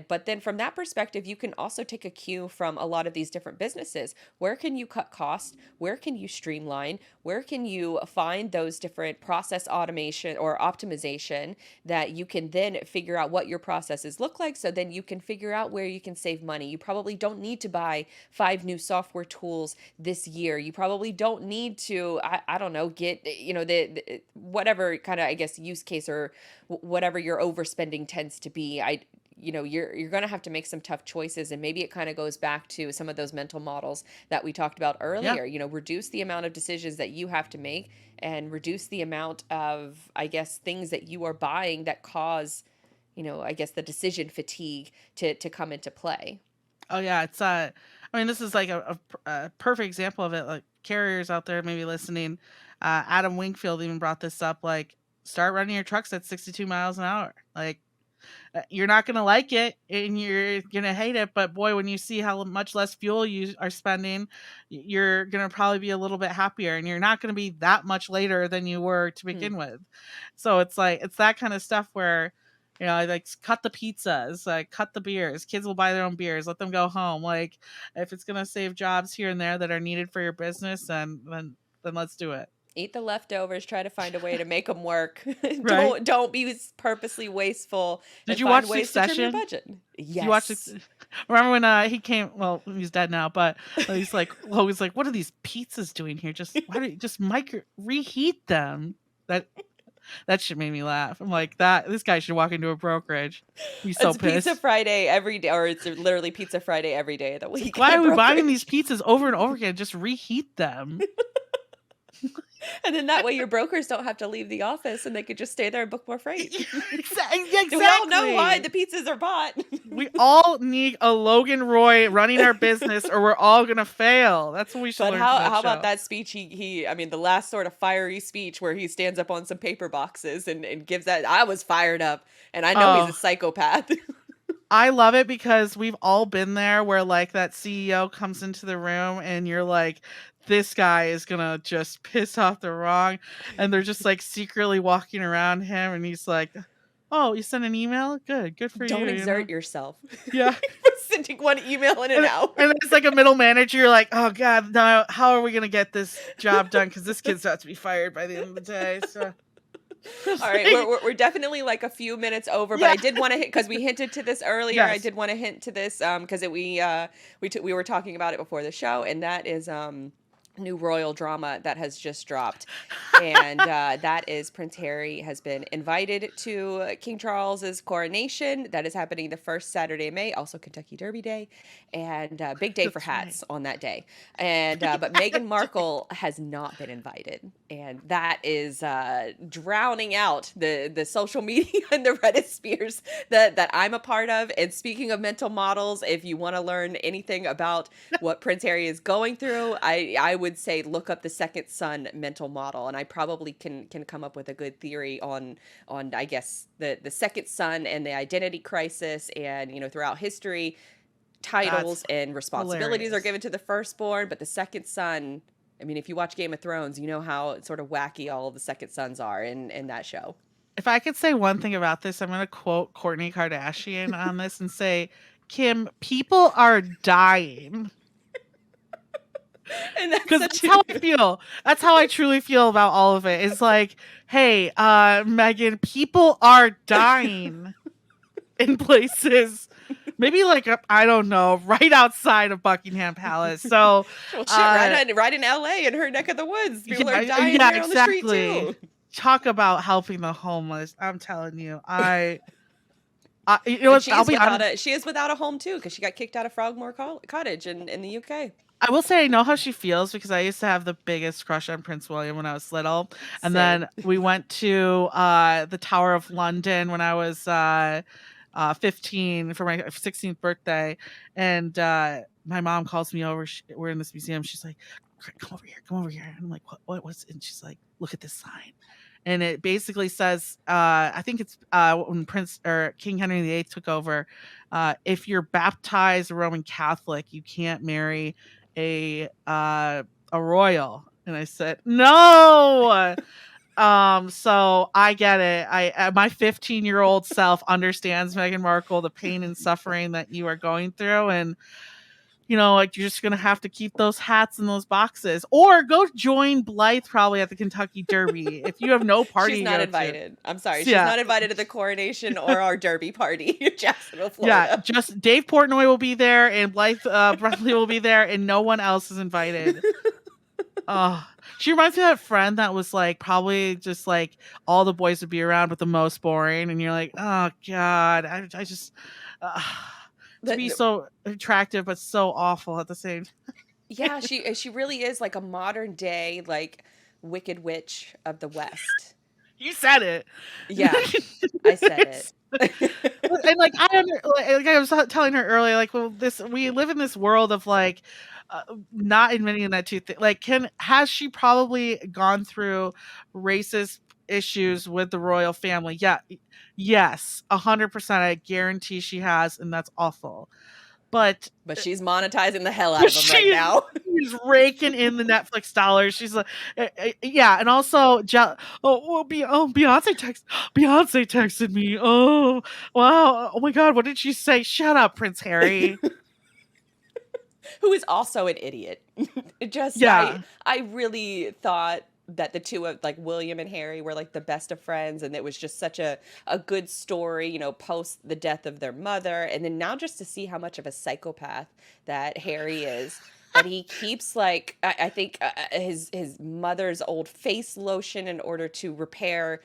But then from that perspective, you can also take a cue from a lot of these different businesses. Where can you cut costs? Where can you streamline? Where can you find those different process automation or optimization that you can then figure out what your processes look like, so then you can figure out where you can save money? You probably don't need to buy 5 new software tools this year. You probably don't need to, I don't know, get, the whatever kind of, I guess, use case or whatever your overspending tends to be. You're going to have to make some tough choices, and maybe it kind of goes back to some of those mental models that we talked about Yeah. earlier. Reduce the amount of decisions that you have to make, and reduce the amount of, I guess, things that you are buying that cause, I guess, the decision fatigue to come into play. Oh yeah, it's I mean, this is like a perfect example of it. Like carriers out there maybe listening, Adam Wingfield even brought this up. Like, start running your trucks at 62 miles an hour. Like, you're not gonna like it and you're gonna hate it, but boy, when you see how much less fuel you are spending, you're gonna probably be a little bit happier, and you're not gonna be that much later than you were to Hmm. begin with. So it's like it's that kind of stuff where like cut the pizzas, like cut the beers. Kids will buy their own beers. Let them go home. Like, if it's gonna save jobs here and there that are needed for your business, then let's do it. Eat the leftovers, try to find a way to make them work. Right? Don't be purposely wasteful, Did and you find watch ways to trim your Succession? budget. Do you watch Yes. remember when, he came well, he's dead now, but, he's like always like, "What are these pizzas doing here? Just why don't you just reheat them?" That that shit made me laugh. I'm like, "That this guy should walk into a brokerage. He's so It's Pizza pissed. Friday every day, or it's literally Pizza Friday every day of the It's like, week why at a are we buying these brokerage. pizzas over and over again? Just reheat them." And then that way your brokers don't have to leave the office and they could just stay there and book more freight. Do we all know why Exactly. the pizzas are bought? We all need a Logan Roy running our business, or we're all gonna fail. That's what we should But learn from that how about show. that speech I mean, the last sort of fiery speech where he stands up on some paper boxes and gives that. I was fired up, and I know he's a Oh, psychopath. I love it because we've all been there where like that CEO comes into the room and you're like, this guy is gonna just piss off the wrong, and they're just like secretly walking around him, and he's like, "Oh, you sent an email? Good for Don't you, you know?" exert yourself. Yeah. Sending one email in and And out. and it's like a middle manager, you're like, "Oh god, now how are we gonna get this job done? Because this kid's about to be fired by the end of the day." So All it's right, like, we're definitely like a few minutes over, but yeah. I did want to hit, because we hinted to this earlier. I Yes. did want to hint to this because we were talking about it before the show, and that is new royal drama that has just dropped, and that is Prince Harry has been invited to King Charles's coronation. That is happening the first Saturday of May, also Kentucky Derby Day, and big day for That's right. hats on that day. And but Meghan Markle has not been invited, and that is drowning out the social media and the Reddit spheres that I'm a part of. And speaking of mental models, if you want to learn anything about what Prince Harry is going through, I would say look up the second son mental model, and I probably can come up with a good theory on I guess the second son and the identity crisis, and throughout history, That's titles and responsibilities are hilarious. given to the firstborn, but the second son, I mean, if you watch Game of Thrones, you know how sort of wacky all of the second sons are in that show. If I could say one thing about this, I'm gonna quote Kourtney Kardashian on this and say, "Kim, people are dying." And that's Because such that's how a I feel. That's how I truly feel about all of it. It's like, hey, Megan, people are dying in places. Maybe like I don't know, right outside of Buckingham Palace. So, well, shit, uh, right in LA in her neck of the woods. People are dying yeah, here on the street exactly. too. Talk about helping the homeless. I'm telling you, you know And what? I'll be honest. she is without a home too because she got kicked out of Frogmore Cottage in the UK. I will say I know how she feels because I used to have the biggest crush on Prince William when I was little. And Same. then we went to the Tower of London when I was 15 for my 16th birthday. And my mom calls me over. We're in this museum. She's like, come over here, come over here. And I'm like, what's, and she's like, look at this sign. And it basically says, I think it's when Prince or King Henry VIII took over, if you're baptized Roman Catholic, you can't marry a royal. And I said, no. So I get it. My 15-year-old self understands, Meghan Markle, the pain and suffering that you are going through, and like you're just gonna have to keep those hats in those boxes, or go join Blythe probably at the Kentucky Derby if you have no She's party to not go to. invited. I'm sorry. So, She's yeah, not invited to the coronation or our derby party in Jacksonville, yeah. Florida. Just Dave Portnoy will be there, and Blythe Brumleve will be there, and no one else is invited. Oh, she reminds me of that friend that was like probably just like all the boys would be around, but the most boring, and you're like, oh god, I just uh, to But be so attractive but so awful at the same time. yeah, she really is like a modern day like Wicked Witch of the West. You said it. Yeah, I said It's- it. and like like I was telling her earlier, like, well, this we live in this world of like not admitting that to like, has she probably gone through racist issues with the royal family? Yeah, yes, 100%. I guarantee she has, and that's awful. But But she's monetizing the hell out of them right she now. is raking in the Netflix dollars. She's like, yeah, and also, Beyonce texted me. Oh, wow. Oh my God, what did she say? Shut up, Prince Harry. Who is also an idiot. It just Yeah, I really thought that the two of like William and Harry were like the best of friends, and it was just such a good story, post the death of their mother, and then now just to see how much of a psychopath that Harry is. That he keeps like I think his mother's old face lotion in order to repair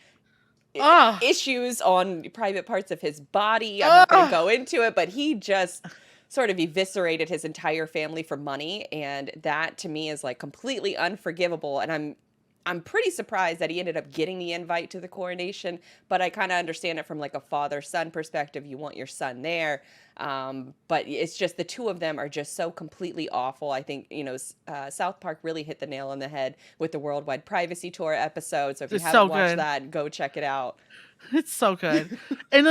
oh, issues on private parts of his body. I'm not going to oh, go into it, but he just sort of eviscerated his entire family for money, and that to me is like completely unforgivable. And I'm pretty surprised that he ended up getting the invite to the coronation, but I kind of understand it from like a father-son perspective. You want your son there. But it's just the two of them are just so completely awful. I think, South Park really hit the nail on the head with the Worldwide Privacy Tour episode. So if you it's haven't so watched good. that, go check it out. It's so good. And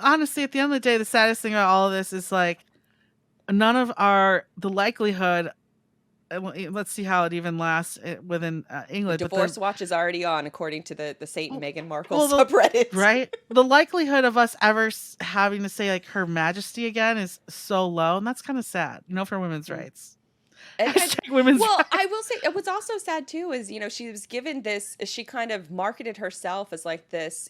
honestly, at the end of the day, the saddest thing about all of this is like none of the likelihood. Let's see how it even lasts within England, but Divorce Watch is already on, according to the Saint and well, Meghan Markle well, subreddit. right? The likelihood of us ever having to say like Her Majesty again is so low, and that's kind of sad, for women's rights. And Hashtag women's well, rights. I will say what's also sad too is, she was given this, she kind of marketed herself as like this,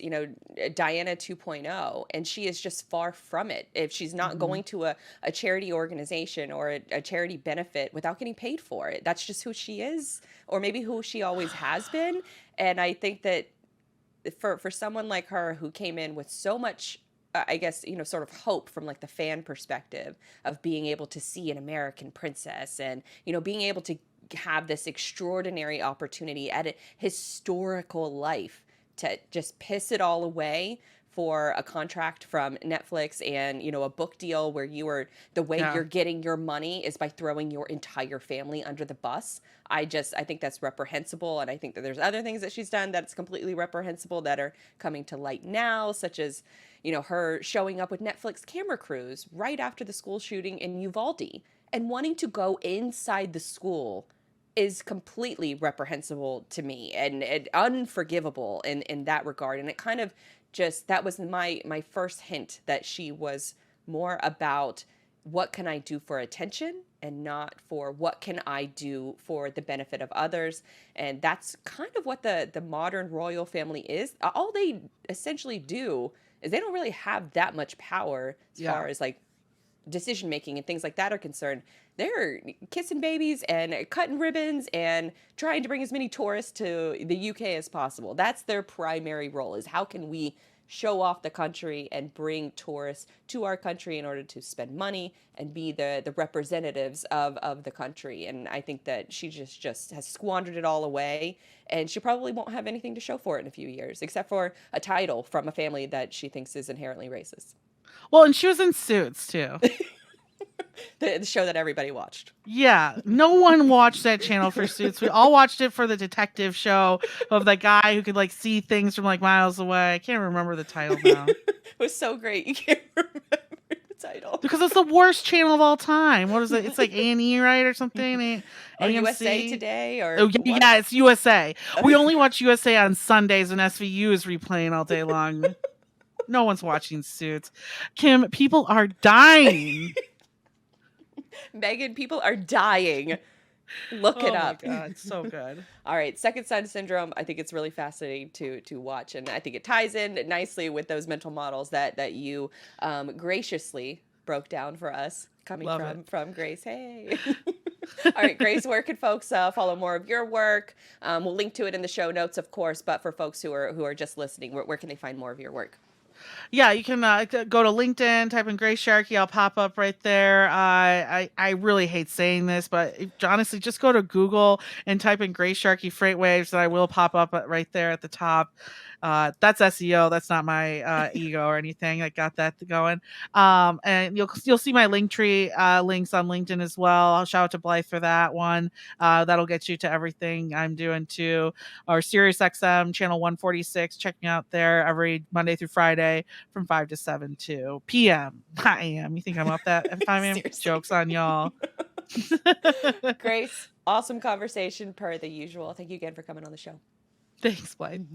Diana 2.0, and she is just far from it. If she's not Mhm. going to a charity organization or a charity benefit without getting paid for it, that's just who she is, or maybe who she always has been. And I think that for someone like her who came in with so much I guess, sort of hope from like the fan perspective of being able to see an American princess and, being able to have this extraordinary opportunity at a historical life to just piss it all away for a contract from Netflix and, a book deal where the way Yeah. you're getting your money is by throwing your entire family under the bus. I think that's reprehensible. And I think that there's other things that she's done that's completely reprehensible that are coming to light now, such as, her showing up with Netflix camera crews right after the school shooting in Uvalde and wanting to go inside the school is completely reprehensible to me and unforgivable in that regard. And it kind of just, that was my first hint that she was more about what can I do for attention and not for what can I do for the benefit of others. And that's kind of what the modern royal family is. All they essentially do is they don't really have that much power as Yeah. far as like decision making and things like that are concerned. They're kissing babies and cutting ribbons and trying to bring as many tourists to the UK as possible. That's their primary role, is how can we show off the country and bring tourists to our country in order to spend money and be the representatives of the country. And I think that she just has squandered it all away, and she probably won't have anything to show for it in a few years, except for a title from a family that she thinks is inherently racist. Well, and she was in Suits too. The show that everybody watched. Yeah, no one watched that channel for Suits. We all watched it for the detective show of the guy who could like see things from like miles away. I can't remember the title now. It was so great. You can't remember the title. Because it's the worst channel of all time. What is it? It's like A&E, right, or something? Or AMC? USA Today, or Oh, what? yeah, it's USA. We only watch USA on Sundays when SVU is replaying all day long. No one's watching Suits. Kim, people are dying. Meghan, people are dying. Look it up. Oh my God, so good. All right, second son syndrome. I think it's really fascinating to watch, and I think it ties in nicely with those mental models that you graciously broke down for us, coming Love from Grace. Hey. All right, Grace, where can folks follow more of your work? We'll link to it in the show notes, of course. But for folks who are just listening, where can they find more of your work? Yeah, you can go to LinkedIn, type in Grace Sharkey. I'll pop up right there. I really hate saying this, but honestly, just go to Google and type in Grace Sharkey FreightWaves, and I will pop up right there at the top. That's SEO. That's not my ego or anything. I got that going. And you'll see my link tree links on LinkedIn as well. I'll shout out to Blythe for that one. That'll get you to everything I'm doing too. Or SiriusXM channel 146. Check me out there every Monday through Friday from 5 to 7 to p.m. not a.m. You think I'm up that at 5 a.m.? Seriously. Joke's on y'all. Grace, awesome conversation per the usual. Thank you again for coming on the show. Thanks, Blythe.